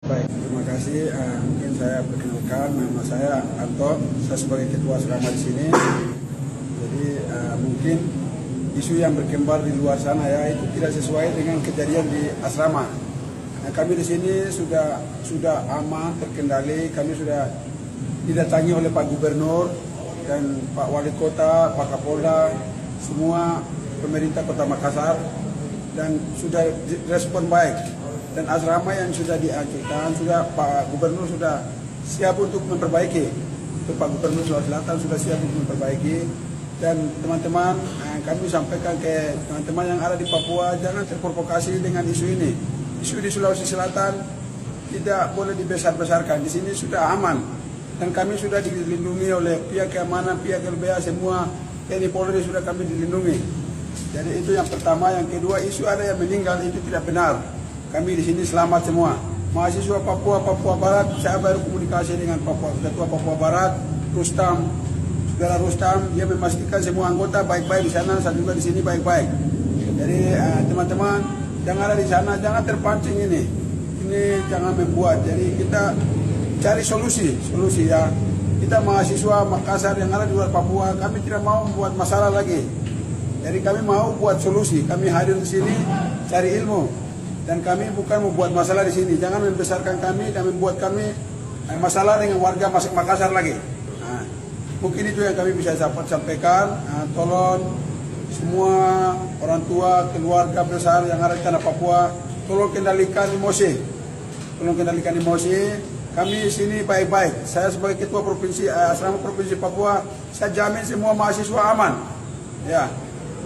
Baik, terima kasih. Mungkin saya perkenalkan, nama saya Anto, saya sebagai ketua asrama di sini. Jadi mungkin isu yang berkembang di luar sana ya itu tidak sesuai dengan kejadian di asrama. Nah, kami di sini sudah aman, terkendali. Kami sudah didatangi oleh Pak Gubernur dan Pak Wali Kota, Pak Kapolda, semua pemerintah Kota Makassar, dan sudah respon baik. Dan asrama yang sudah diajukan, Pak Gubernur sudah siap untuk memperbaiki. Untuk Pak Gubernur Sulawesi Selatan sudah siap untuk memperbaiki. Dan teman-teman, kami sampaikan ke teman-teman yang ada di Papua, jangan terprovokasi dengan isu ini. Isu di Sulawesi Selatan tidak boleh dibesar-besarkan. Di sini sudah aman. Dan kami sudah dilindungi oleh pihak keamanan, pihak LBH, semua TNI Polri sudah kami dilindungi. Jadi itu yang pertama. Yang kedua, isu ada yang meninggal itu tidak benar. Kami di sini selamat semua. Mahasiswa Papua Barat, saya baru komunikasi dengan Ketua Papua Barat, Rustam, Saudara Rustam, dia memastikan semua anggota baik-baik di sana, saya juga di sini baik-baik. Jadi teman-teman, jangan ada di sana, jangan terpancing ini. Ini jangan membuat. Jadi kita cari solusi ya. Kita mahasiswa Makassar yang ada di luar Papua, kami tidak mau membuat masalah lagi. Jadi kami mau buat solusi. Kami hadir di sini cari ilmu. Dan kami bukan membuat masalah di sini. Jangan membesarkan kami dan membuat kami masalah dengan warga Makassar lagi. Nah, mungkin itu yang kami bisa sampaikan. Tolong semua orang tua, keluarga besar yang ada di tanah Papua, tolong kendalikan emosi. Kami di sini baik-baik. Saya sebagai ketua provinsi asrama provinsi Papua, saya jamin semua mahasiswa aman. Ya,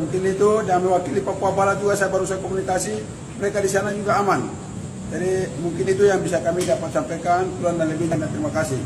mungkin itu. Dan mewakili Papua Barat juga saya baru komunikasi. Mereka di sana juga aman. Jadi mungkin itu yang bisa kami dapat sampaikan. Kurang dan lebihnya terima kasih.